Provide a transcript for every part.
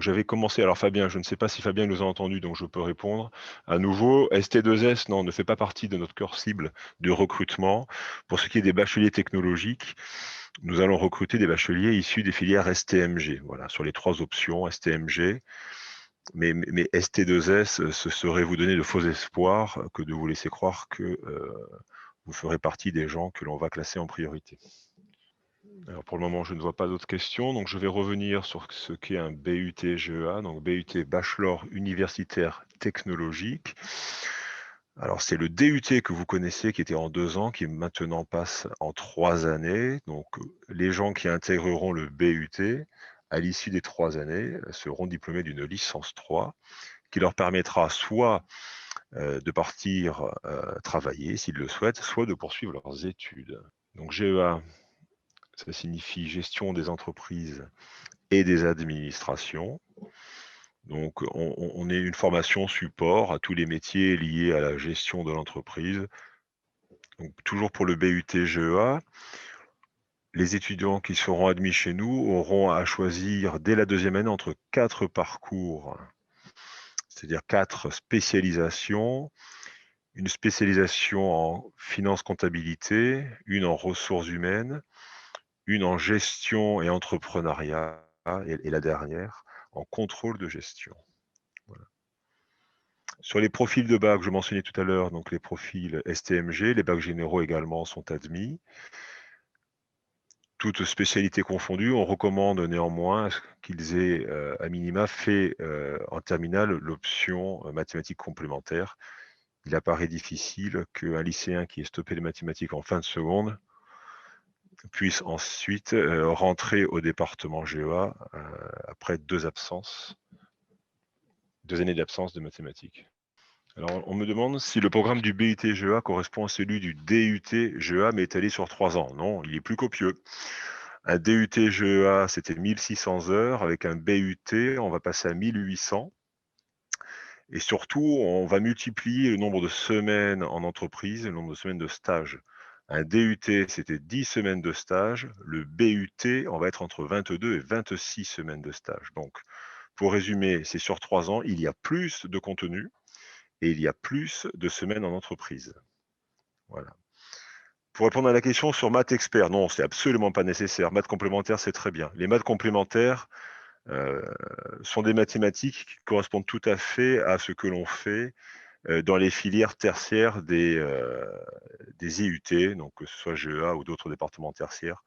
j'avais commencé, alors Fabien, je ne sais pas si Fabien nous a entendu, donc je peux répondre. À nouveau, ST2S, non, ne fait pas partie de notre cœur cible de recrutement. Pour ce qui est des bacheliers technologiques, nous allons recruter des bacheliers issus des filières STMG. Voilà, sur les 3 options, STMG. Mais ST2S, ce serait vous donner de faux espoirs que de vous laisser croire que vous ferez partie des gens que l'on va classer en priorité. Alors pour le moment, je ne vois pas d'autres questions, donc je vais revenir sur ce qu'est un BUT-GEA, donc BUT Bachelor Universitaire Technologique. Alors c'est le DUT que vous connaissez qui était en 2 ans, qui maintenant passe en 3 années. Donc les gens qui intégreront le BUT, à l'issue des 3 années, seront diplômés d'une licence 3, qui leur permettra soit de partir travailler s'ils le souhaitent, soit de poursuivre leurs études. Donc GEA, ça signifie gestion des entreprises et des administrations. Donc, on est une formation support à tous les métiers liés à la gestion de l'entreprise. Donc, toujours pour le BUT GEA, les étudiants qui seront admis chez nous auront à choisir dès la 2e année entre 4 parcours, c'est-à-dire 4 spécialisations. Une spécialisation en finance-comptabilité, une en ressources humaines, une en gestion et entrepreneuriat, et la dernière en contrôle de gestion. Voilà. Sur les profils de bac, je mentionnais tout à l'heure, donc les profils STMG, les bacs généraux également sont admis. Toutes spécialités confondues, on recommande néanmoins qu'ils aient à minima fait en terminale l'option mathématiques complémentaires. Il apparaît difficile qu'un lycéen qui ait stoppé les mathématiques en fin de seconde puisse ensuite rentrer au département GEA après 2 années d'absence de mathématiques. Alors, on me demande si le programme du BUT GEA correspond à celui du DUT GEA, mais étalé sur 3 ans. Non, il est plus copieux. Un DUT GEA, c'était 1600 heures. Avec un BUT, on va passer à 1800. Et surtout, on va multiplier le nombre de semaines en entreprise et le nombre de semaines de stage. Un DUT, c'était 10 semaines de stage. Le BUT, on va être entre 22 et 26 semaines de stage. Donc, pour résumer, c'est sur 3 ans, il y a plus de contenu et il y a plus de semaines en entreprise. Voilà. Pour répondre à la question sur maths expert, non, c'est absolument pas nécessaire. Maths complémentaires, c'est très bien. Les maths complémentaires sont des mathématiques qui correspondent tout à fait à ce que l'on fait dans les filières tertiaires des IUT, donc que ce soit GEA ou d'autres départements tertiaires.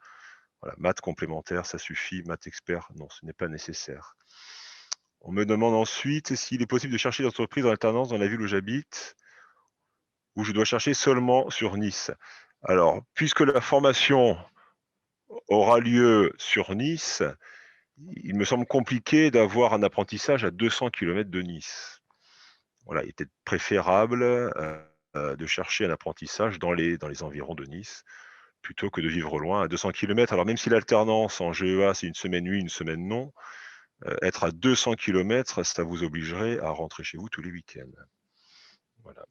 Voilà, maths complémentaires, ça suffit. Maths expert, non, ce n'est pas nécessaire. On me demande ensuite s'il est possible de chercher l'entreprise en alternance dans la ville où j'habite, où je dois chercher seulement sur Nice. Alors, puisque la formation aura lieu sur Nice, il me semble compliqué d'avoir un apprentissage à 200 km de Nice. Voilà, il était préférable de chercher un apprentissage dans les environs de Nice, plutôt que de vivre loin à 200 km. Alors même si l'alternance en GEA, c'est une semaine oui, une semaine non, être à 200 km, ça vous obligerait à rentrer chez vous tous les week-ends. Voilà.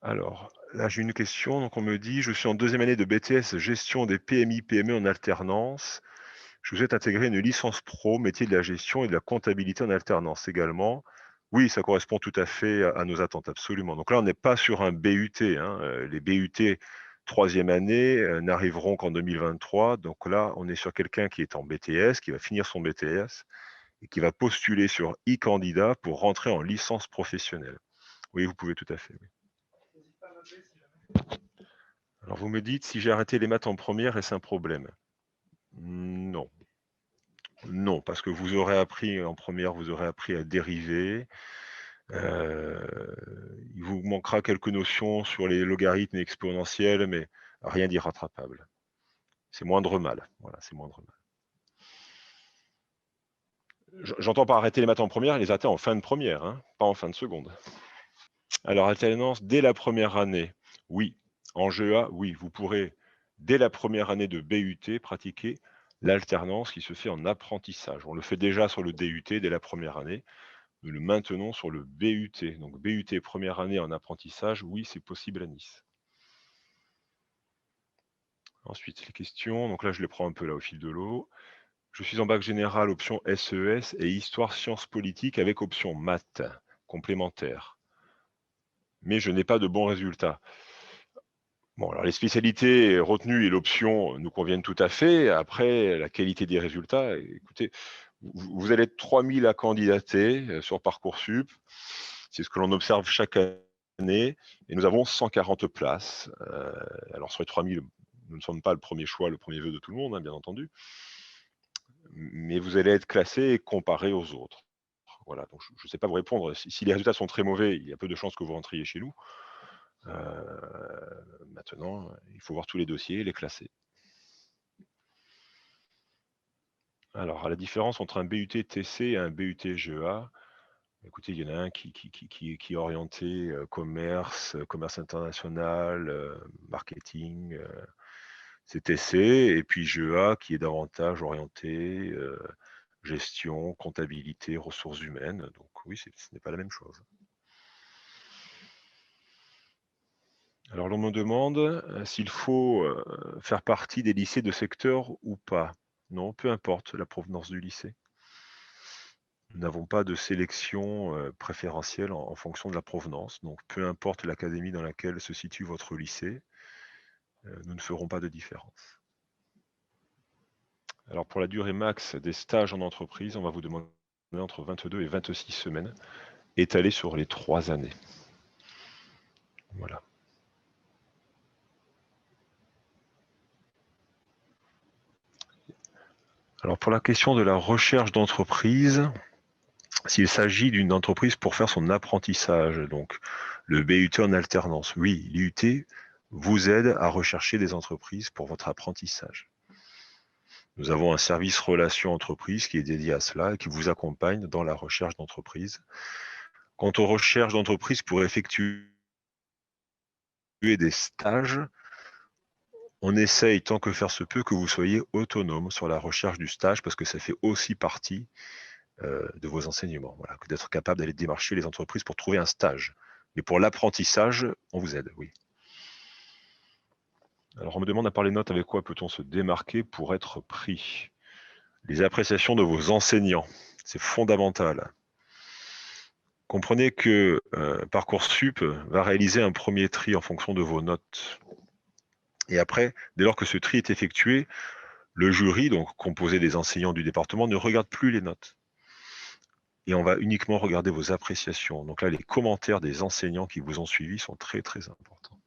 Alors, là, j'ai une question. Donc, on me dit, je suis en 2e année de BTS gestion des PMI-PME en alternance. Je souhaite intégrer une licence pro, métier de la gestion et de la comptabilité en alternance également. Oui, ça correspond tout à fait à nos attentes, absolument. Donc là, on n'est pas sur un BUT. Hein. Les BUT 3e année n'arriveront qu'en 2023. Donc là, on est sur quelqu'un qui est en BTS, qui va finir son BTS et qui va postuler sur e-candidat pour rentrer en licence professionnelle. Oui, vous pouvez tout à fait. Oui. Alors, vous me dites, si j'ai arrêté les maths en première, est-ce un problème? Non. Non, parce que vous aurez appris en première, vous aurez appris à dériver. Il vous manquera quelques notions sur les logarithmes et exponentiels, mais rien d'irrattrapable. C'est moindre mal. Voilà, c'est moindre mal. J'entends par arrêter les maths en première, les arrêter en fin de première, hein, pas en fin de seconde. Alors, alternance dès la première année, oui. En GEA, oui, vous pourrez, dès la première année de BUT, pratiquer l'alternance qui se fait en apprentissage. On le fait déjà sur le DUT dès la première année. Nous le maintenons sur le BUT. Donc BUT première année en apprentissage, oui, c'est possible à Nice. Ensuite, les questions. Donc là, je les prends un peu là au fil de l'eau. Je suis en bac général, option SES, et histoire sciences politiques avec option maths complémentaire. Mais je n'ai pas de bons résultats. Bon, alors les spécialités retenues et l'option nous conviennent tout à fait. Après, la qualité des résultats, écoutez, vous allez être 3000 à candidater sur Parcoursup. C'est ce que l'on observe chaque année. Et nous avons 140 places. Alors sur les 3000, nous ne sommes pas le premier choix, le premier vœu de tout le monde, hein, bien entendu. Mais vous allez être classé et comparé aux autres. Voilà, donc je ne sais pas vous répondre. Si les résultats sont très mauvais, il y a peu de chances que vous rentriez chez nous. Maintenant, il faut voir tous les dossiers et les classer. Alors, à la différence entre un BUT TC et un BUT GEA, écoutez, il y en a un qui est orienté commerce, commerce international, marketing, c'est TC, et puis GEA qui est davantage orienté gestion, comptabilité, ressources humaines. Donc oui, ce n'est pas la même chose. Alors l'on me demande s'il faut faire partie des lycées de secteur ou pas. Non, peu importe la provenance du lycée. Nous n'avons pas de sélection préférentielle en fonction de la provenance. Donc peu importe l'académie dans laquelle se situe votre lycée, nous ne ferons pas de différence. Alors pour la durée max des stages en entreprise, on va vous demander entre 22 et 26 semaines, étalées sur les 3 années. Voilà. Alors pour la question de la recherche d'entreprise, s'il s'agit d'une entreprise pour faire son apprentissage, donc le BUT en alternance, oui, l'IUT vous aide à rechercher des entreprises pour votre apprentissage. Nous avons un service relations entreprises qui est dédié à cela et qui vous accompagne dans la recherche d'entreprise. Quant aux recherches d'entreprise pour effectuer des stages, on essaye tant que faire se peut que vous soyez autonome sur la recherche du stage parce que ça fait aussi partie de vos enseignements. Voilà, que d'être capable d'aller démarcher les entreprises pour trouver un stage. Mais pour l'apprentissage, on vous aide, oui. Alors on me demande à part les notes, avec quoi peut-on se démarquer pour être pris? Les appréciations de vos enseignants, c'est fondamental. Comprenez que Parcoursup va réaliser un premier tri en fonction de vos notes. Et après, dès lors que ce tri est effectué, le jury, donc composé des enseignants du département, ne regarde plus les notes. Et on va uniquement regarder vos appréciations. Donc là, les commentaires des enseignants qui vous ont suivi sont très, très importants.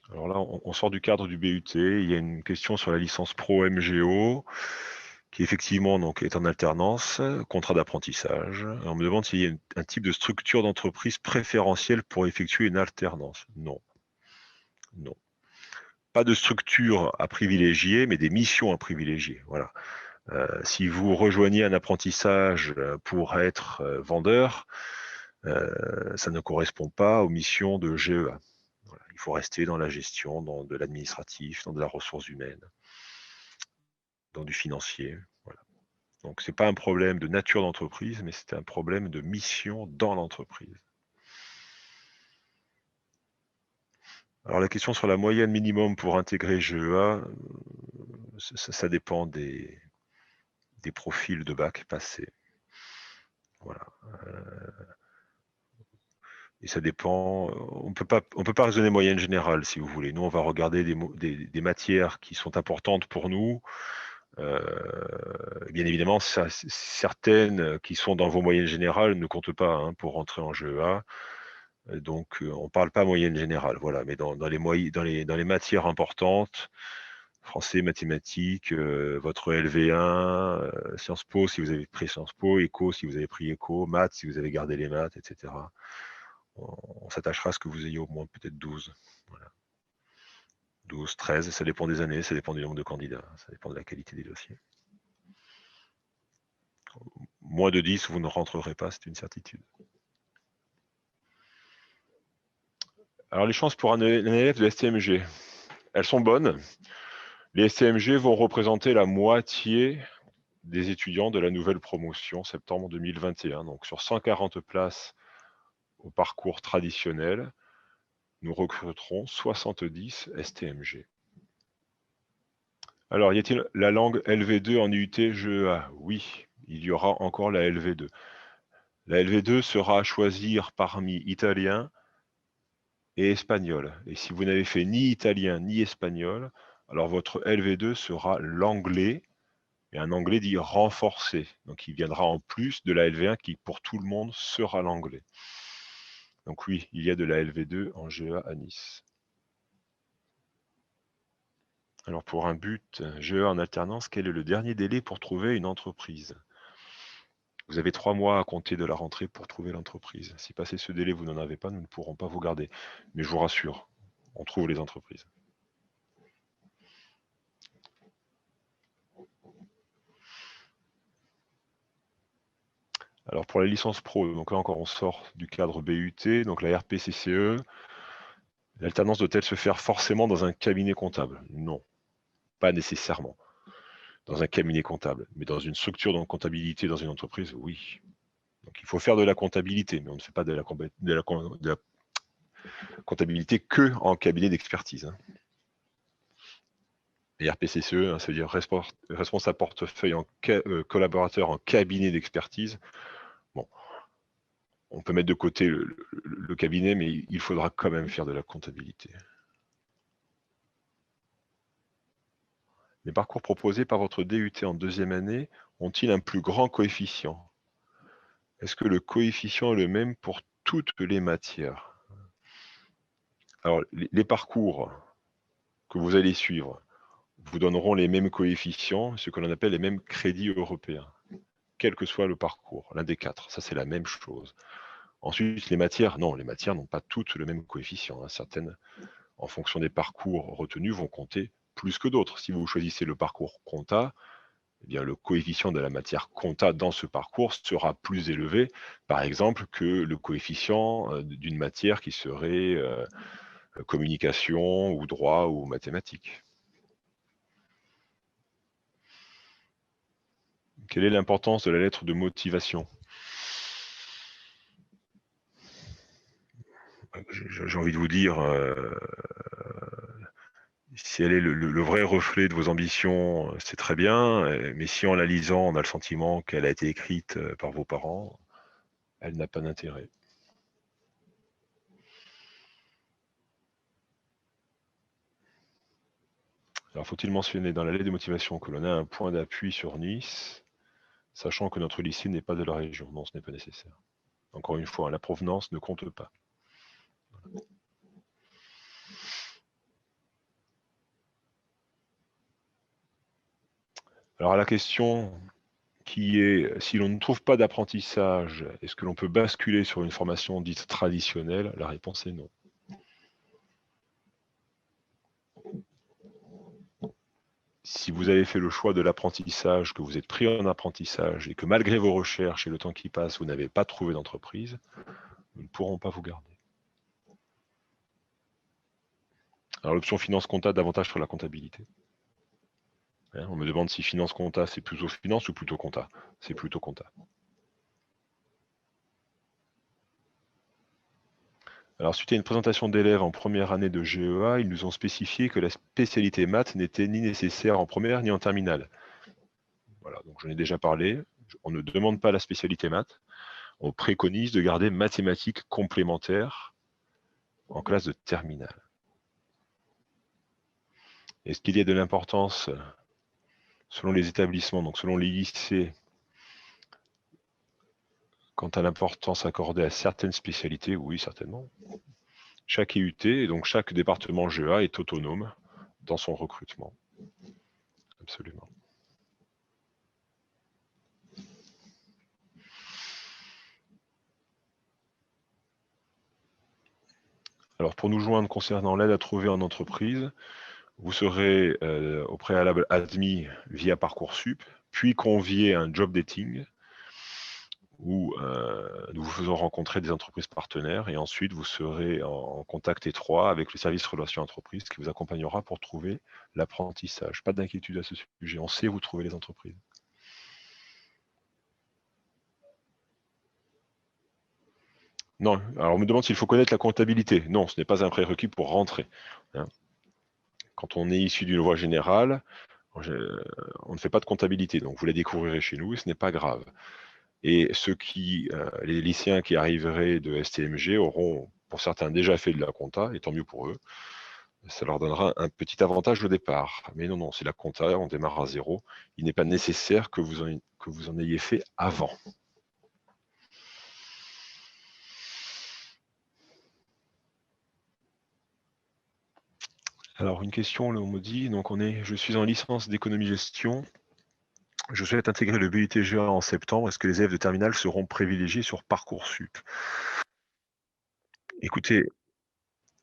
Alors là, on sort du cadre du BUT. Il y a une question sur la licence Pro MGO, qui effectivement donc, est en alternance, contrat d'apprentissage. On me demande s'il y a un type de structure d'entreprise préférentielle pour effectuer une alternance. Non. Non. Pas de structure à privilégier, mais des missions à privilégier. Voilà. Si vous rejoignez un apprentissage pour être vendeur, ça ne correspond pas aux missions de GEA. Voilà. Il faut rester dans la gestion, dans de l'administratif, dans de la ressource humaine, dans du financier. Voilà. Donc, ce n'est pas un problème de nature d'entreprise, mais c'est un problème de mission dans l'entreprise. Alors, la question sur la moyenne minimum pour intégrer GEA, ça dépend des profils de bac passés. Voilà. Et ça dépend, on peut pas raisonner moyenne générale, si vous voulez. Nous, on va regarder des matières qui sont importantes pour nous. Bien évidemment, certaines qui sont dans vos moyennes générales ne comptent pas hein, pour rentrer en GEA. Donc, on ne parle pas moyenne générale. Voilà. Mais dans les matières importantes, français, mathématiques, votre LV1, Sciences Po si vous avez pris Sciences Po, éco si vous avez pris éco, maths si vous avez gardé les maths, etc. On s'attachera à ce que vous ayez au moins peut-être 12. Voilà. 12, 13, ça dépend des années, ça dépend du nombre de candidats, ça dépend de la qualité des dossiers. Moins de 10, vous ne rentrerez pas, c'est une certitude. Alors les chances pour un élève de STMG, elles sont bonnes. Les STMG vont représenter la moitié des étudiants de la nouvelle promotion septembre 2021. Donc sur 140 places au parcours traditionnel, nous recruterons 70 STMG. Alors, y a-t-il la langue LV2 en IUT GEA? Oui, il y aura encore la LV2. La LV2 sera à choisir parmi italien et espagnol. Et si vous n'avez fait ni italien ni espagnol, alors votre LV2 sera l'anglais, et un anglais dit renforcé. Donc il viendra en plus de la LV1 qui, pour tout le monde, sera l'anglais. Donc oui, il y a de la LV2 en GEA à Nice. Alors pour un but GEA en alternance, quel est le dernier délai pour trouver une entreprise? Vous avez 3 mois à compter de la rentrée pour trouver l'entreprise. Si passé ce délai, vous n'en avez pas, nous ne pourrons pas vous garder. Mais je vous rassure, on trouve les entreprises. Alors pour la licence pro, donc là encore on sort du cadre BUT, donc la RPCCE, l'alternance doit-elle se faire forcément dans un cabinet comptable? Non, pas nécessairement dans un cabinet comptable, mais dans une structure de comptabilité dans une entreprise, oui. Donc il faut faire de la comptabilité, mais on ne fait pas de la comptabilité que en cabinet d'expertise. Hein. Et RPCCE, hein, ça veut dire responsable portefeuille en collaborateur en cabinet d'expertise. Bon, on peut mettre de côté le cabinet, mais il faudra quand même faire de la comptabilité. Les parcours proposés par votre DUT en deuxième année ont-ils un plus grand coefficient? Est-ce que le coefficient est le même pour toutes les matières? Alors, les parcours que vous allez suivre vous donneront les mêmes coefficients, ce que l'on appelle les mêmes crédits européens, quel que soit le parcours, l'un des 4. Ça, c'est la même chose. Ensuite, les matières, non, les matières n'ont pas toutes le même coefficient. Hein. Certaines, en fonction des parcours retenus, vont compter plus que d'autres. Si vous choisissez le parcours compta, eh bien, le coefficient de la matière compta dans ce parcours sera plus élevé, par exemple, que le coefficient d'une matière qui serait communication ou droit ou mathématiques. Quelle est l'importance de la lettre de motivation? J'ai envie de vous dire, si elle est le vrai reflet de vos ambitions, c'est très bien, mais si en la lisant, on a le sentiment qu'elle a été écrite par vos parents, elle n'a pas d'intérêt. Alors, faut-il mentionner dans la lettre de motivation que l'on a un point d'appui sur Nice, sachant que notre lycée n'est pas de la région? Non, ce n'est pas nécessaire. Encore une fois, la provenance ne compte pas. Alors, à la question qui est, si l'on ne trouve pas d'apprentissage, est-ce que l'on peut basculer sur une formation dite traditionnelle? La réponse est non. Si vous avez fait le choix de l'apprentissage, que vous êtes pris en apprentissage et que malgré vos recherches et le temps qui passe, vous n'avez pas trouvé d'entreprise, nous ne pourrons pas vous garder. Alors l'option finance compta davantage sur la comptabilité. Hein, on me demande si finance compta, c'est plutôt finance ou plutôt compta? C'est plutôt compta. Alors suite à une présentation d'élèves en première année de GEA, ils nous ont spécifié que la spécialité maths n'était ni nécessaire en première ni en terminale. Voilà, donc j'en ai déjà parlé. On ne demande pas la spécialité maths. On préconise de garder mathématiques complémentaires en classe de terminale. Est-ce qu'il y a de l'importance, selon les établissements, donc selon les lycées, quant à l'importance accordée à certaines spécialités? Oui, certainement. Chaque IUT, et donc chaque département GEA est autonome dans son recrutement. Absolument. Alors pour nous joindre concernant l'aide à trouver en entreprise, vous serez au préalable admis via Parcoursup, puis convié à un job dating où nous vous faisons rencontrer des entreprises partenaires et ensuite vous serez en contact étroit avec le service relations entreprises qui vous accompagnera pour trouver l'apprentissage. Pas d'inquiétude à ce sujet, on sait vous trouver les entreprises. Non, alors on me demande s'il faut connaître la comptabilité. Non, ce n'est pas un prérequis pour rentrer, hein. Quand on est issu d'une voie générale, on ne fait pas de comptabilité, donc vous la découvrirez chez nous, ce n'est pas grave. Et les lycéens qui arriveraient de STMG auront, pour certains, déjà fait de la compta, et tant mieux pour eux. Ça leur donnera un petit avantage au départ. Mais non, non, c'est la compta, on démarre à zéro. Il n'est pas nécessaire que vous en ayez fait avant. Alors, une question, là, on me dit, donc je suis en licence d'économie-gestion. Je souhaite intégrer le BUT-GA en septembre. Est-ce que les élèves de terminale seront privilégiés sur Parcoursup? Écoutez,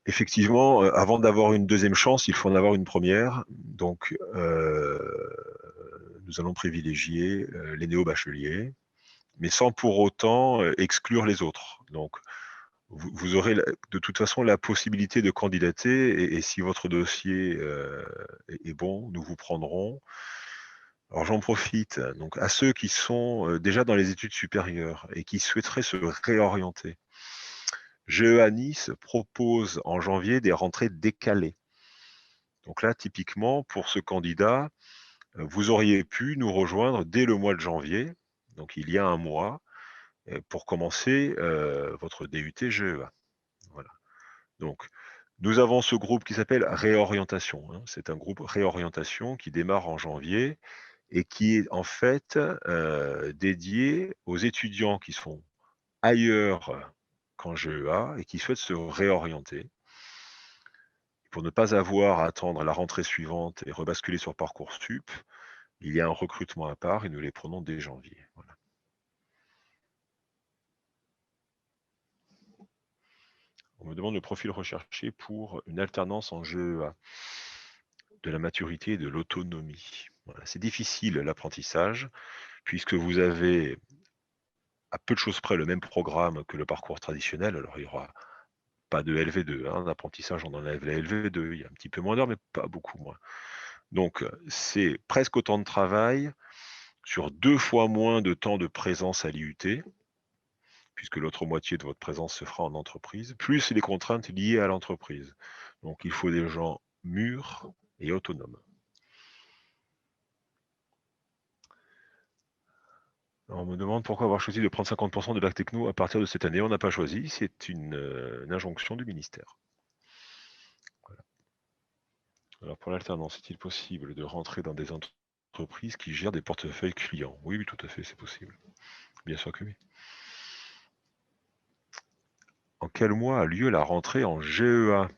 effectivement, avant d'avoir une deuxième chance, il faut en avoir une première. Donc, nous allons privilégier les néo-bacheliers, mais sans pour autant exclure les autres. Donc, vous aurez de toute façon la possibilité de candidater, et si votre dossier est bon, nous vous prendrons. Alors j'en profite donc à ceux qui sont déjà dans les études supérieures et qui souhaiteraient se réorienter. GEA Nice propose en janvier des rentrées décalées. Donc là, typiquement, pour ce candidat, vous auriez pu nous rejoindre dès le mois de janvier, donc il y a un mois, pour commencer votre DUT GEA. Voilà. Donc, nous avons ce groupe qui s'appelle Réorientation, hein. C'est un groupe Réorientation qui démarre en janvier et qui est en fait dédié aux étudiants qui sont ailleurs qu'en GEA et qui souhaitent se réorienter. Pour ne pas avoir à attendre la rentrée suivante et rebasculer sur Parcoursup, il y a un recrutement à part et nous les prenons dès janvier. Voilà. On me demande le profil recherché pour une alternance en GEA, de la maturité et de l'autonomie. Voilà. C'est difficile l'apprentissage, puisque vous avez à peu de choses près le même programme que le parcours traditionnel. Alors il n'y aura pas de LV2, hein, d'apprentissage, on enlève la LV2, il y a un petit peu moins d'heures, mais pas beaucoup moins. Donc c'est presque autant de travail sur 2 fois moins de temps de présence à l'IUT, puisque l'autre moitié de votre présence se fera en entreprise, plus les contraintes liées à l'entreprise. Donc il faut des gens mûrs et autonomes. Alors, on me demande pourquoi avoir choisi de prendre 50% de bac techno à partir de cette année. On n'a pas choisi, c'est une injonction du ministère. Voilà. Alors pour l'alternance, est-il possible de rentrer dans des entreprises qui gèrent des portefeuilles clients? Oui, oui, tout à fait, c'est possible. Bien sûr que oui. En quel mois a lieu la rentrée en GEA?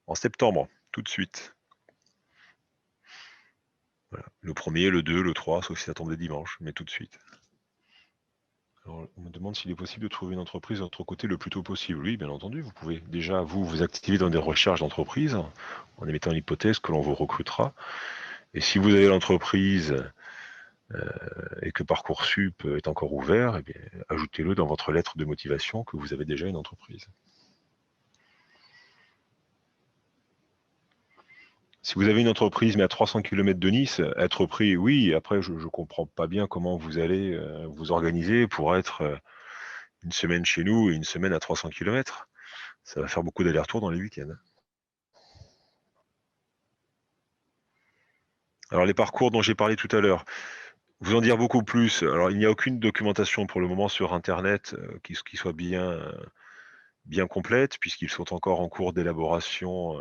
En septembre, tout de suite. Voilà. Le 1er, le 2, le 3, sauf si ça tombe des dimanches, mais tout de suite. Alors, on me demande s'il est possible de trouver une entreprise de notre côté le plus tôt possible. Oui, bien entendu, vous pouvez déjà vous activer dans des recherches d'entreprise en émettant l'hypothèse que l'on vous recrutera. Et si vous avez l'entreprise et que Parcoursup est encore ouvert, eh bien, ajoutez-le dans votre lettre de motivation que vous avez déjà une entreprise. Si vous avez une entreprise mais à 300 km de Nice, être pris, oui. Après, je ne comprends pas bien comment vous allez vous organiser pour être une semaine chez nous et une semaine à 300 km. Ça va faire beaucoup d'allers-retours dans les week-ends. Alors les parcours dont j'ai parlé tout à l'heure, vous en dire beaucoup plus. Alors il n'y a aucune documentation pour le moment sur Internet qui soit bien complète, puisqu'ils sont encore en cours d'élaboration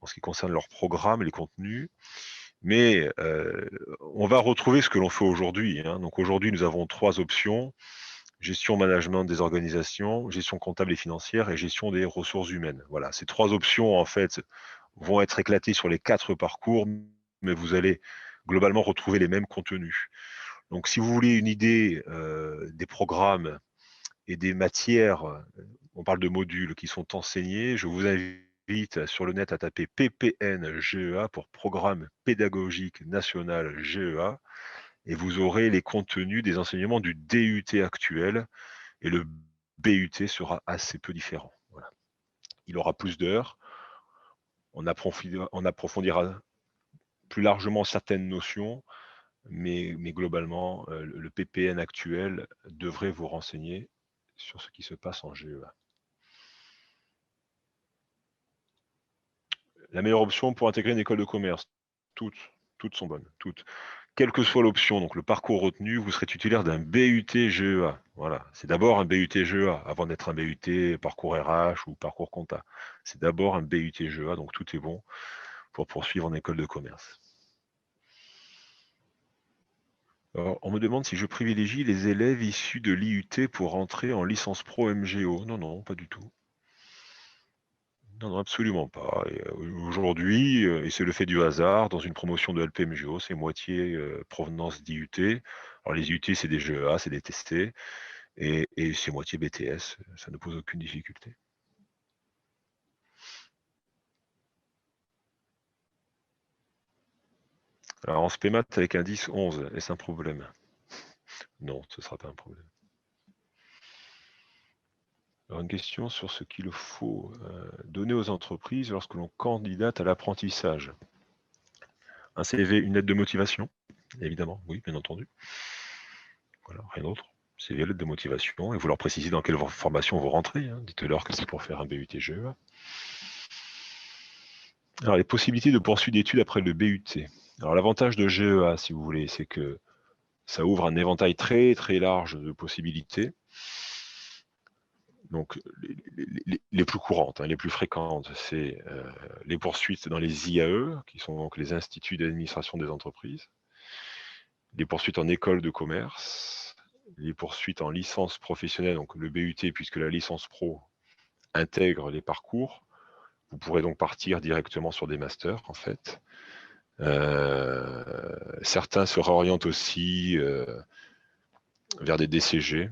en ce qui concerne leur programme et les contenus. Mais on va retrouver ce que l'on fait aujourd'hui, hein. Donc aujourd'hui, nous avons 3 options: gestion management des organisations, gestion comptable et financière et gestion des ressources humaines. Voilà, ces 3 options, en fait, vont être éclatées sur les 4 parcours, mais vous allez globalement retrouver les mêmes contenus. Donc si vous voulez une idée des programmes et des matières, on parle de modules qui sont enseignés, je vous invite sur le net à taper PPN GEA pour Programme pédagogique national GEA, et vous aurez les contenus des enseignements du DUT actuel, et le BUT sera assez peu différent. Voilà. Il aura plus d'heures, on approfondira plus largement certaines notions, mais globalement, le PPN actuel devrait vous renseigner sur ce qui se passe en GEA. La meilleure option pour intégrer une école de commerce, toutes sont bonnes, toutes. Quelle que soit l'option, donc le parcours retenu, vous serez titulaire d'un BUT GEA. Voilà, c'est d'abord un BUT GEA avant d'être un BUT parcours RH ou parcours compta. C'est d'abord un BUT GEA, donc tout est bon pour poursuivre en école de commerce. Alors, on me demande si je privilégie les élèves issus de l'IUT pour entrer en licence pro MGO. Non, non, pas du tout. Non, non, absolument pas. Aujourd'hui, et c'est le fait du hasard, dans une promotion de LPMGO, c'est moitié provenance d'IUT. Alors les IUT, c'est des GEA, c'est des TST, et c'est moitié BTS, ça ne pose aucune difficulté. Alors en SPMAT avec un 10, 11, est-ce un problème? Non, ce ne sera pas un problème. Alors une question sur ce qu'il faut donner aux entreprises lorsque l'on candidate à l'apprentissage. Un CV, une lettre de motivation, évidemment, oui, bien entendu. Voilà, rien d'autre. CV, lettre de motivation, et vous leur précisez dans quelle formation vous rentrez. Hein. Dites-leur que c'est pour faire un BUT GEA. Alors, les possibilités de poursuite d'études après le BUT. Alors, l'avantage de GEA, si vous voulez, c'est que ça ouvre un éventail très, très large de possibilités. Donc, les plus courantes, hein, les plus fréquentes, c'est les poursuites dans les IAE, qui sont donc les instituts d'administration des entreprises, les poursuites en école de commerce, les poursuites en licence professionnelle, donc le BUT, puisque la licence pro intègre les parcours. Vous pourrez donc partir directement sur des masters, en fait. Certains se réorientent aussi vers des DCG.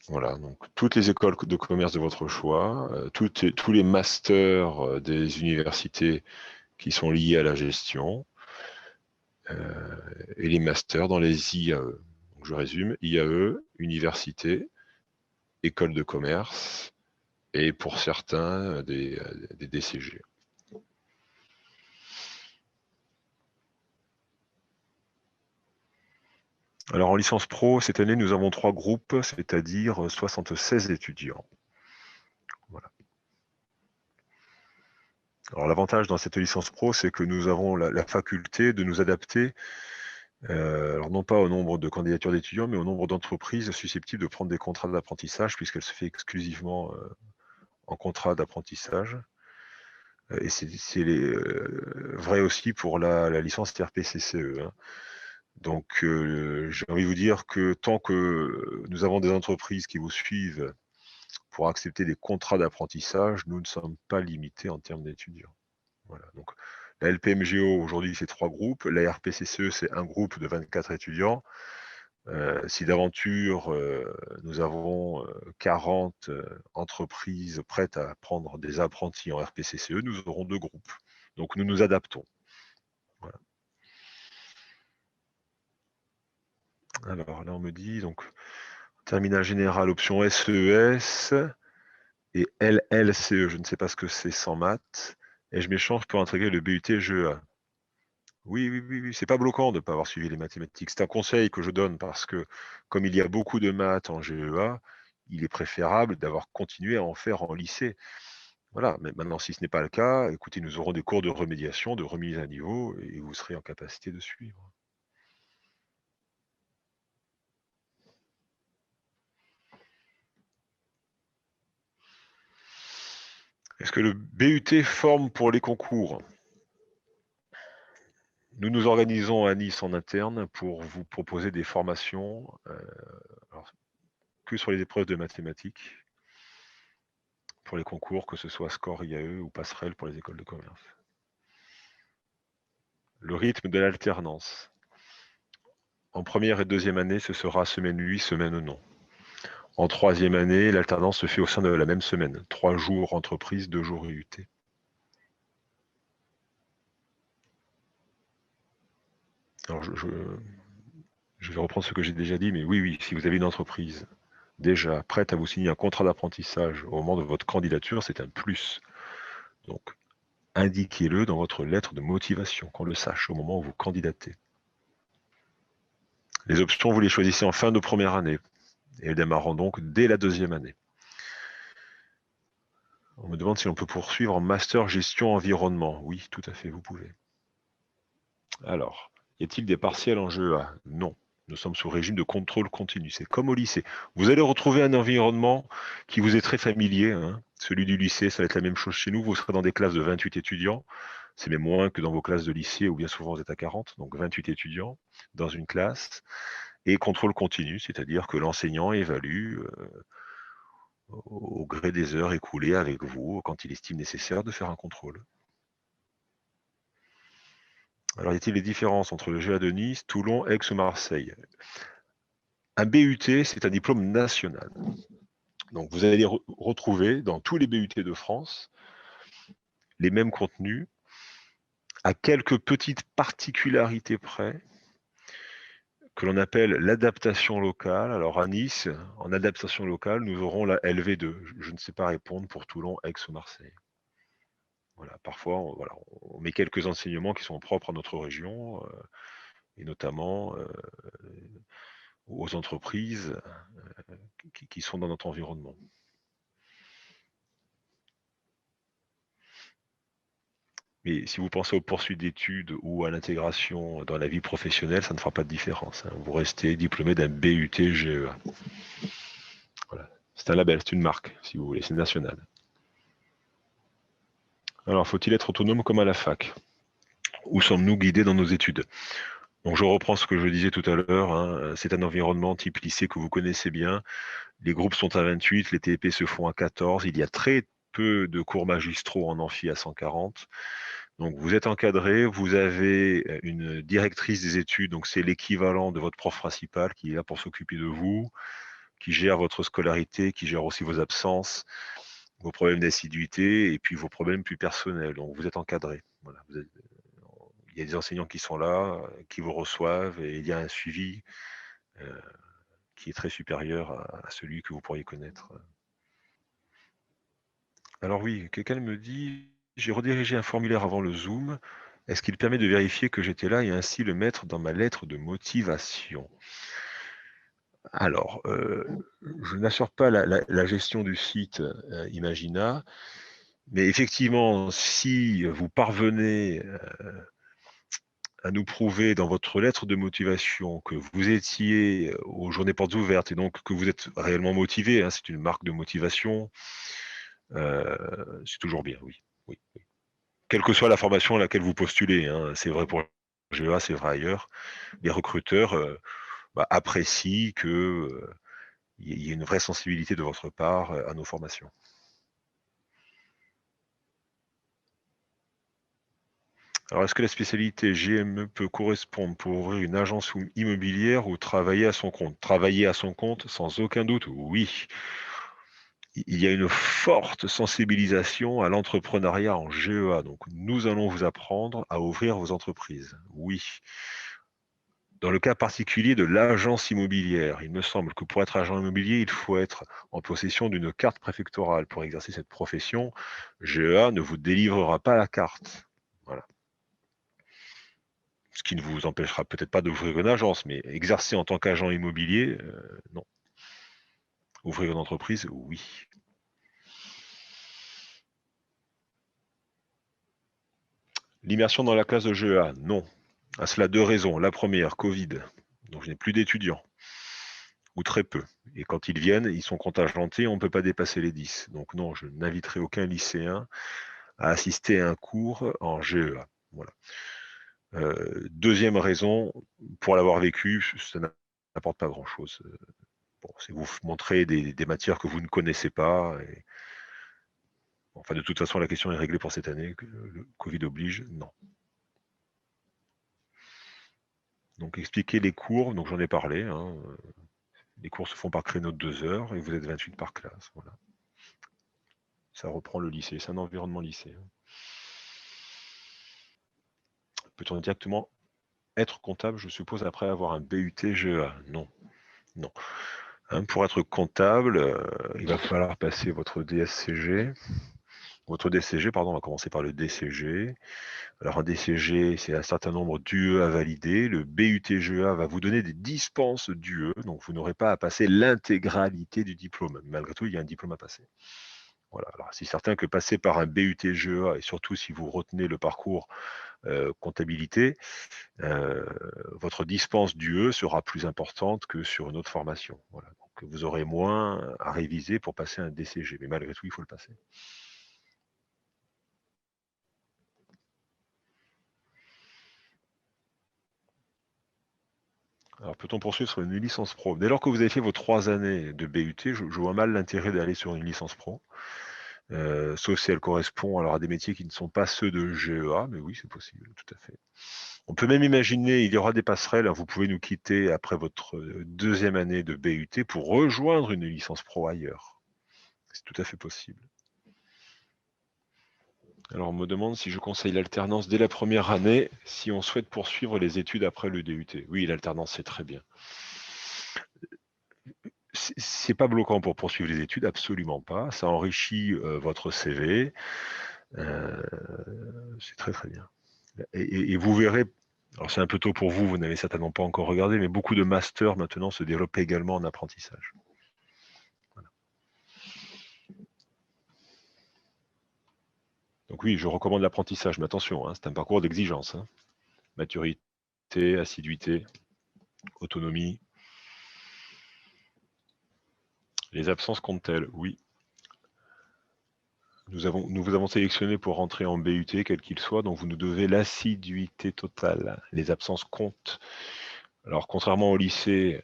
Voilà, donc toutes les écoles de commerce de votre choix, tous les masters des universités qui sont liés à la gestion, et les masters dans les IAE. Donc je résume, IAE, université, école de commerce, et pour certains, des DCG. Alors en licence pro, cette année, nous avons 3 groupes, c'est-à-dire 76 étudiants. Voilà. Alors l'avantage dans cette licence pro, c'est que nous avons la faculté de nous adapter, alors non pas au nombre de candidatures d'étudiants, mais au nombre d'entreprises susceptibles de prendre des contrats d'apprentissage, puisqu'elle se fait exclusivement en contrat d'apprentissage. Et c'est vrai aussi pour la licence TRP-CCE. Hein. Donc, j'ai envie de vous dire que tant que nous avons des entreprises qui vous suivent pour accepter des contrats d'apprentissage, nous ne sommes pas limités en termes d'étudiants. Voilà. Donc, la LPMGO, aujourd'hui, c'est 3 groupes. La RPCCE, c'est un groupe de 24 étudiants. Si d'aventure, nous avons 40 entreprises prêtes à prendre des apprentis en RPCCE, nous aurons 2 groupes. Donc, nous nous adaptons. Voilà. Alors là, on me dit, donc, terminal général, option SES et LLCE. Je ne sais pas ce que c'est sans maths. Et je m'échange pour intégrer le BUT GEA. Oui. C'est pas bloquant de ne pas avoir suivi les mathématiques. C'est un conseil que je donne parce que, comme il y a beaucoup de maths en GEA, il est préférable d'avoir continué à en faire en lycée. Voilà, mais maintenant, si ce n'est pas le cas, écoutez, nous aurons des cours de remédiation, de remise à niveau, et vous serez en capacité de suivre. Est-ce que le BUT forme pour les concours? Nous nous organisons à Nice en interne pour vous proposer des formations que sur les épreuves de mathématiques pour les concours, que ce soit Score IAE ou Passerelle pour les écoles de commerce. Le rythme de l'alternance. En première et deuxième année, ce sera semaine oui, semaine non. En troisième année, l'alternance se fait au sein de la même semaine. 3 jours entreprise, 2 jours IUT. Alors, je vais reprendre ce que j'ai déjà dit, mais oui, si vous avez une entreprise déjà prête à vous signer un contrat d'apprentissage au moment de votre candidature, c'est un plus. Donc, indiquez-le dans votre lettre de motivation, qu'on le sache au moment où vous candidatez. Les options, vous les choisissez en fin de première année. et elles démarreront donc dès la 2e année. On me demande si on peut poursuivre en master gestion environnement. Oui, tout à fait, vous pouvez. Alors, y a-t-il des partiels en GEA? Non. Nous sommes sous régime de contrôle continu. C'est comme au lycée. Vous allez retrouver un environnement qui vous est très familier. Hein. Celui du lycée, ça va être la même chose chez nous. Vous serez dans des classes de 28 étudiants. C'est même moins que dans vos classes de lycée où bien souvent vous êtes à 40. Donc 28 étudiants dans une classe. Et contrôle continu, c'est-à-dire que l'enseignant évalue au gré des heures écoulées avec vous quand il estime nécessaire de faire un contrôle. Alors, y a-t-il des différences entre le GEA de Nice, Toulon, Aix ou Marseille? Un BUT, c'est un diplôme national. Donc, vous allez retrouver dans tous les BUT de France les mêmes contenus, à quelques petites particularités près, que l'on appelle l'adaptation locale. Alors, à Nice, en adaptation locale, nous aurons la LV2. Je ne sais pas répondre pour Toulon, Aix ou Marseille. Voilà, parfois, on met quelques enseignements qui sont propres à notre région, et notamment aux entreprises qui sont dans notre environnement. Mais si vous pensez aux poursuites d'études ou à l'intégration dans la vie professionnelle, ça ne fera pas de différence. Hein. Vous restez diplômé d'un BUT GEA. Voilà. C'est un label, c'est une marque, si vous voulez, c'est national. Alors, faut-il être autonome comme à la fac? Où sommes-nous guidés dans nos études? Donc, je reprends ce que je disais tout à l'heure. Hein. C'est un environnement type lycée que vous connaissez bien. Les groupes sont à 28, les TP se font à 14. Il y a très peu de cours magistraux en amphi à 140. Donc, vous êtes encadré, vous avez une directrice des études, donc c'est l'équivalent de votre prof principal qui est là pour s'occuper de vous, qui gère votre scolarité, qui gère aussi vos absences, vos problèmes d'assiduité et puis vos problèmes plus personnels. Donc, vous êtes encadré. Voilà, il y a des enseignants qui sont là, qui vous reçoivent et il y a un suivi qui est très supérieur à celui que vous pourriez connaître. Alors oui, quelqu'un me dit, j'ai redirigé un formulaire avant le Zoom. Est-ce qu'il permet de vérifier que j'étais là et ainsi le mettre dans ma lettre de motivation? Alors, je n'assure pas la gestion du site Imagina, mais effectivement, si vous parvenez à nous prouver dans votre lettre de motivation que vous étiez aux journées portes ouvertes et donc que vous êtes réellement motivé, hein, c'est une marque de motivation, c'est toujours bien, oui. Oui. Quelle que soit la formation à laquelle vous postulez, hein, c'est vrai pour GEA, c'est vrai ailleurs, les recruteurs apprécient que il y ait une vraie sensibilité de votre part à nos formations. Alors, est-ce que la spécialité GME peut correspondre pour ouvrir une agence immobilière ou travailler à son compte? Travailler à son compte, sans aucun doute, oui. Il y a une forte sensibilisation à l'entrepreneuriat en GEA. Donc, nous allons vous apprendre à ouvrir vos entreprises. Oui. Dans le cas particulier de l'agence immobilière, il me semble que pour être agent immobilier, il faut être en possession d'une carte préfectorale pour exercer cette profession. GEA ne vous délivrera pas la carte. Voilà. Ce qui ne vous empêchera peut-être pas d'ouvrir une agence, mais exercer en tant qu'agent immobilier, non. Ouvrir une entreprise, oui. L'immersion dans la classe de GEA, non. À cela, 2 raisons. La première, Covid. Donc je n'ai plus d'étudiants, ou très peu. Et quand ils viennent, ils sont contingentés, on ne peut pas dépasser les 10. Donc non, je n'inviterai aucun lycéen à assister à un cours en GEA. Voilà. Deuxième raison, pour l'avoir vécu, ça n'apporte pas grand-chose. Bon, c'est vous montrer des matières que vous ne connaissez pas. Et... Enfin, de toute façon, la question est réglée pour cette année. Le Covid oblige, non. Donc, expliquer les cours, donc j'en ai parlé. Hein, les cours se font par créneau de 2 heures et vous êtes 28 par classe. Voilà. Ça reprend le lycée, c'est un environnement lycée. Peut-on directement être comptable, je suppose, après avoir un BUT GEA? Non, non. Hein, pour être comptable, il va falloir passer votre DSCG. Votre DCG, pardon, on va commencer par le DCG. Alors un DCG, c'est un certain nombre d'UE à valider. Le BUT-GEA va vous donner des dispenses d'UE, donc vous n'aurez pas à passer l'intégralité du diplôme. Malgré tout, il y a un diplôme à passer. Voilà. Alors, c'est certain que passer par un BUT-GEA, et surtout si vous retenez le parcours comptabilité, votre dispense d'UE sera plus importante que sur une autre formation. Voilà. Donc, vous aurez moins à réviser pour passer un DCG, mais malgré tout, il faut le passer. Alors, peut-on poursuivre sur une licence pro? Dès lors que vous avez fait vos 3 années de BUT, je vois mal l'intérêt d'aller sur une licence pro, sauf si elle correspond alors à des métiers qui ne sont pas ceux de GEA, mais oui, c'est possible, tout à fait. On peut même imaginer, il y aura des passerelles, hein, vous pouvez nous quitter après votre deuxième année de BUT pour rejoindre une licence pro ailleurs. C'est tout à fait possible. Alors, on me demande si je conseille l'alternance dès la première année, si on souhaite poursuivre les études après le DUT. Oui, l'alternance, c'est très bien. C'est pas bloquant pour poursuivre les études, absolument pas. Ça enrichit votre CV. C'est très très bien. Et vous verrez, alors c'est un peu tôt pour vous, vous n'avez certainement pas encore regardé, mais beaucoup de masters maintenant se développent également en apprentissage. Voilà. Donc oui, je recommande l'apprentissage, mais attention, hein, c'est un parcours d'exigence. Hein. Maturité, assiduité, autonomie. Les absences comptent-elles? Oui. Nous vous avons sélectionné pour rentrer en BUT, quel qu'il soit, donc vous nous devez l'assiduité totale. Les absences comptent. Alors, contrairement au lycée,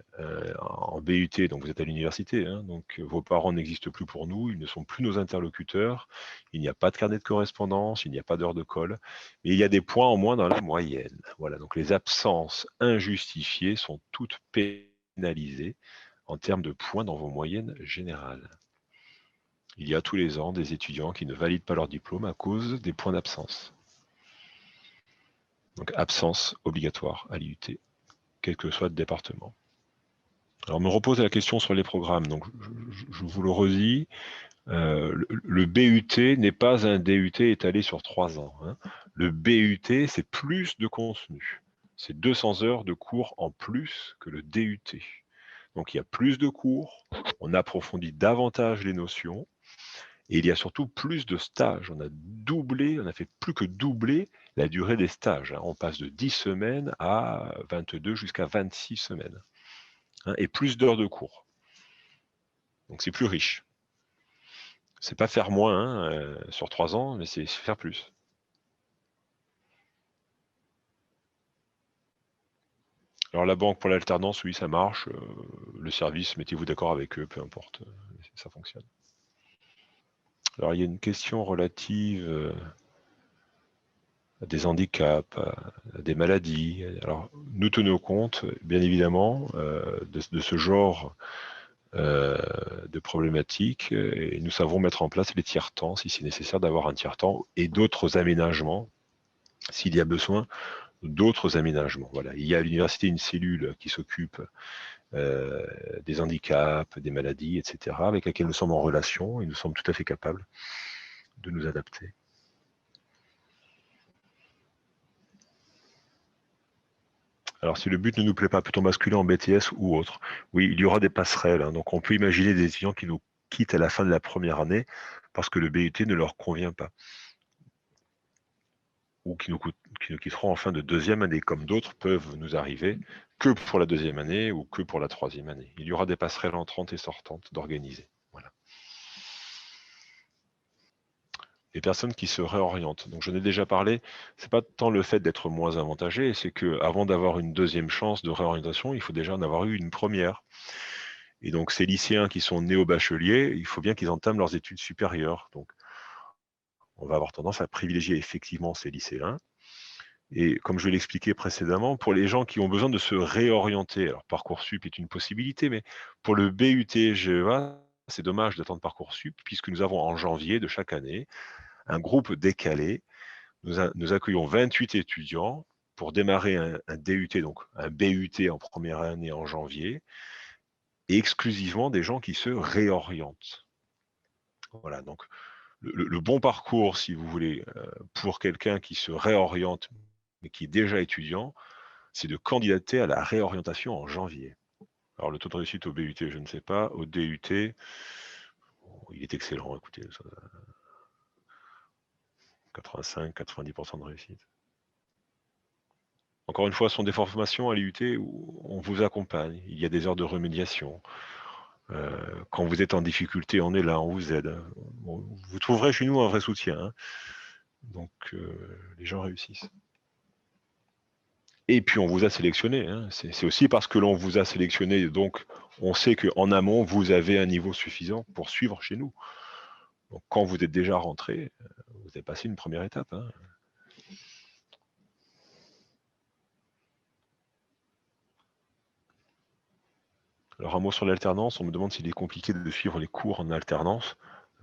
en BUT, donc vous êtes à l'université, hein, donc vos parents n'existent plus pour nous, ils ne sont plus nos interlocuteurs, il n'y a pas de carnet de correspondance, il n'y a pas d'heure de colle, mais il y a des points en moins dans la moyenne. Voilà, donc les absences injustifiées sont toutes pénalisées en termes de points dans vos moyennes générales. Il y a tous les ans des étudiants qui ne valident pas leur diplôme à cause des points d'absence. Donc absence obligatoire à l'IUT, quel que soit le département. Alors, on me repose la question sur les programmes. Donc, je vous le redis, le BUT n'est pas un DUT étalé sur 3 ans. Hein. Le BUT, c'est plus de contenu. C'est 200 heures de cours en plus que le DUT. Donc, il y a plus de cours, on approfondit davantage les notions, et il y a surtout plus de stages. On a fait plus que doubler la durée des stages. Hein. On passe de 10 semaines à 22 jusqu'à 26 semaines. Hein, et plus d'heures de cours. Donc c'est plus riche. C'est pas faire moins sur 3 ans, mais c'est faire plus. Alors la banque pour l'alternance, oui, ça marche. Le service, mettez-vous d'accord avec eux, peu importe, ça fonctionne. Alors il y a une question relative à des handicaps, à des maladies. Alors nous tenons compte, bien évidemment, de ce genre de problématiques et nous savons mettre en place les tiers-temps si c'est nécessaire d'avoir un tiers-temps et d'autres aménagements s'il y a besoin d'autres aménagements. Voilà. Il y a à l'université une cellule qui s'occupe des handicaps, des maladies, etc., avec laquelle nous sommes en relation et nous sommes tout à fait capables de nous adapter. Alors, si le but ne nous plaît pas, peut-on basculer en BTS ou autre? Oui, il y aura des passerelles. Hein, donc, on peut imaginer des étudiants qui nous quittent à la fin de la première année parce que le BUT ne leur convient pas. Ou qui nous quitteront en fin de deuxième année, comme d'autres peuvent nous arriver que pour la deuxième année ou que pour la troisième année. Il y aura des passerelles entrantes et sortantes d'organiser. Voilà. Les personnes qui se réorientent. Donc, je n'ai déjà parlé, c'est pas tant le fait d'être moins avantagé, c'est que avant d'avoir une deuxième chance de réorientation, il faut déjà en avoir eu une première. Et donc, ces lycéens qui sont néo-bacheliers, il faut bien qu'ils entament leurs études supérieures. Donc, on va avoir tendance à privilégier effectivement ces lycéens. Et comme je l'ai expliqué précédemment, pour les gens qui ont besoin de se réorienter, alors Parcoursup est une possibilité, mais pour le BUT GEA, c'est dommage d'attendre Parcoursup, puisque nous avons en janvier de chaque année un groupe décalé. Nous accueillons 28 étudiants pour démarrer un DUT, donc un BUT en première année en janvier, et exclusivement des gens qui se réorientent. Voilà, donc le bon parcours, si vous voulez, pour quelqu'un qui se réoriente, mais qui est déjà étudiant, c'est de candidater à la réorientation en janvier. Alors le taux de réussite au BUT, je ne sais pas. Au DUT, il est excellent, écoutez, 85-90% de réussite. Encore une fois, ce sont des formations à l'IUT où on vous accompagne. Il y a des heures de remédiation. Quand vous êtes en difficulté, on est là, on vous aide. Bon, vous trouverez chez nous un vrai soutien. Hein. Donc, les gens réussissent. Et puis, on vous a sélectionné. Hein. C'est aussi parce que l'on vous a sélectionné, donc on sait qu'en amont, vous avez un niveau suffisant pour suivre chez nous. Donc, quand vous êtes déjà rentré, vous avez passé une première étape. Hein. Alors, un mot sur l'alternance. On me demande s'il est compliqué de suivre les cours en alternance.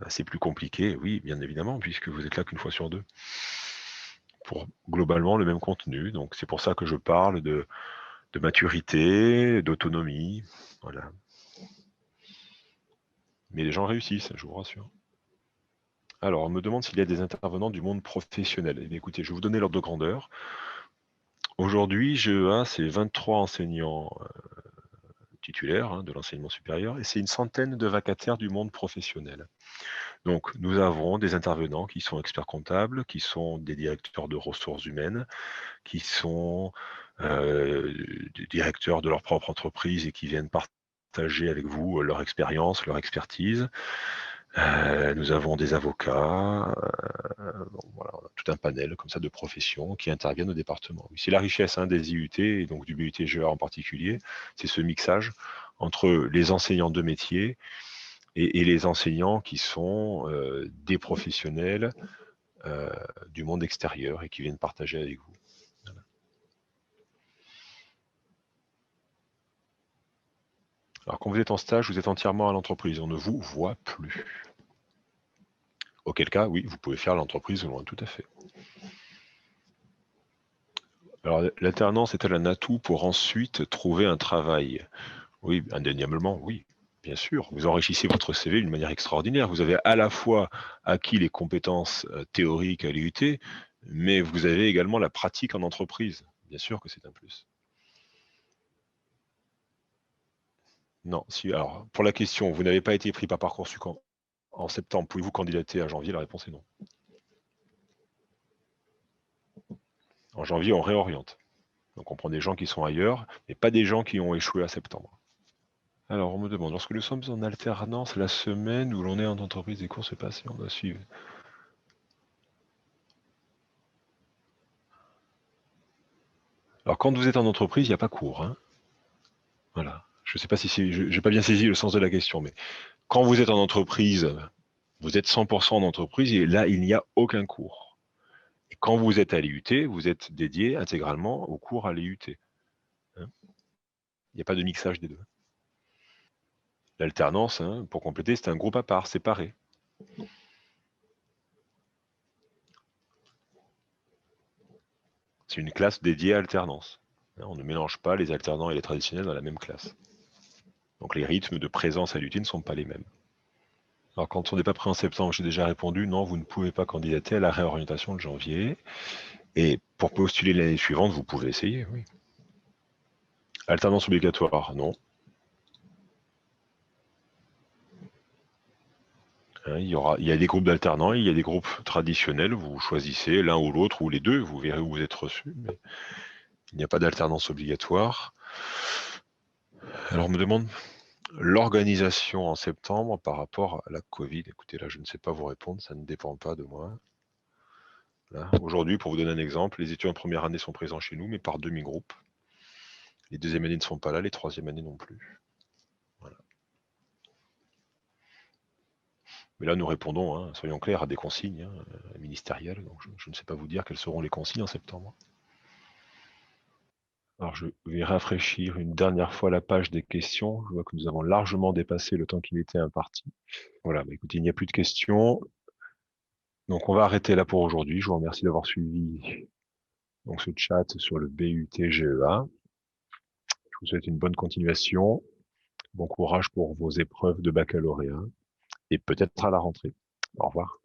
C'est plus compliqué, oui, bien évidemment, puisque vous êtes là qu'une fois sur deux. Pour globalement le même contenu. Donc, c'est pour ça que je parle de maturité, d'autonomie. Voilà. Mais les gens réussissent, je vous rassure. Alors, on me demande s'il y a des intervenants du monde professionnel. Eh bien, écoutez, je vais vous donner l'ordre de grandeur. Aujourd'hui, GEA, c'est 23 enseignants titulaires hein, de l'enseignement supérieur et c'est une centaine de vacataires du monde professionnel. Donc, nous avons des intervenants qui sont experts comptables, qui sont des directeurs de ressources humaines, qui sont des directeurs de leur propre entreprise et qui viennent partager avec vous leur expérience, leur expertise. Nous avons des avocats, voilà, on a tout un panel comme ça de professions qui interviennent au département. Oui, c'est la richesse hein, des IUT et donc du BUT GEA en particulier, c'est ce mixage entre les enseignants de métier et les enseignants qui sont des professionnels du monde extérieur et qui viennent partager avec vous. Voilà. Alors quand vous êtes en stage, vous êtes entièrement à l'entreprise, on ne vous voit plus. Auquel cas, oui, vous pouvez faire l'entreprise loin, tout à fait. Alors, l'alternance est-elle un atout pour ensuite trouver un travail? Oui, indéniablement, oui, bien sûr. Vous enrichissez votre CV d'une manière extraordinaire. Vous avez à la fois acquis les compétences théoriques à l'IUT, mais vous avez également la pratique en entreprise. Bien sûr que c'est un plus. Non, si, alors, pour la question, vous n'avez pas été pris par Parcoursup en septembre, pouvez-vous candidater à janvier? La réponse est non. En janvier, on réoriente. Donc on prend des gens qui sont ailleurs, mais pas des gens qui ont échoué à septembre. Alors on me demande, lorsque nous sommes en alternance la semaine où l'on est en entreprise, des cours se passent et on doit suivre. Alors quand vous êtes en entreprise, il n'y a pas cours. Hein. Voilà. Je ne sais pas si je n'ai pas bien saisi le sens de la question, mais quand vous êtes en entreprise, vous êtes 100% en entreprise et là, il n'y a aucun cours. Et quand vous êtes à l'IUT, vous êtes dédié intégralement au cours à l'IUT. Hein. Il n'y a pas de mixage des deux. L'alternance, hein, pour compléter, c'est un groupe à part, séparé. C'est une classe dédiée à alternance. On ne mélange pas les alternants et les traditionnels dans la même classe. Donc les rythmes de présence à l'UT ne sont pas les mêmes. Alors quand on n'est pas prêt en septembre, j'ai déjà répondu, non, vous ne pouvez pas candidater à la réorientation de janvier. Et pour postuler l'année suivante, vous pouvez essayer, oui. Alternance obligatoire, non. Hein, il y a des groupes d'alternants, il y a des groupes traditionnels, vous choisissez l'un ou l'autre, ou les deux, vous verrez où vous êtes reçu. Mais il n'y a pas d'alternance obligatoire. Alors on me demande l'organisation en septembre par rapport à la Covid. Écoutez, là, je ne sais pas vous répondre, ça ne dépend pas de moi. Aujourd'hui, pour vous donner un exemple, les étudiants en première année sont présents chez nous, mais par demi-groupe. Les deuxièmes années ne sont pas là, les troisièmes années non plus. Voilà. Mais là, nous répondons, hein, soyons clairs, à des consignes ministérielles. Donc je ne sais pas vous dire quelles seront les consignes en septembre. Alors, je vais rafraîchir une dernière fois la page des questions. Je vois que nous avons largement dépassé le temps qui m'était imparti. Voilà, bah, écoutez, il n'y a plus de questions. Donc, on va arrêter là pour aujourd'hui. Je vous remercie d'avoir suivi donc, ce chat sur le BUT-GEA. Je vous souhaite une bonne continuation. Bon courage pour vos épreuves de baccalauréat et peut-être à la rentrée. Au revoir.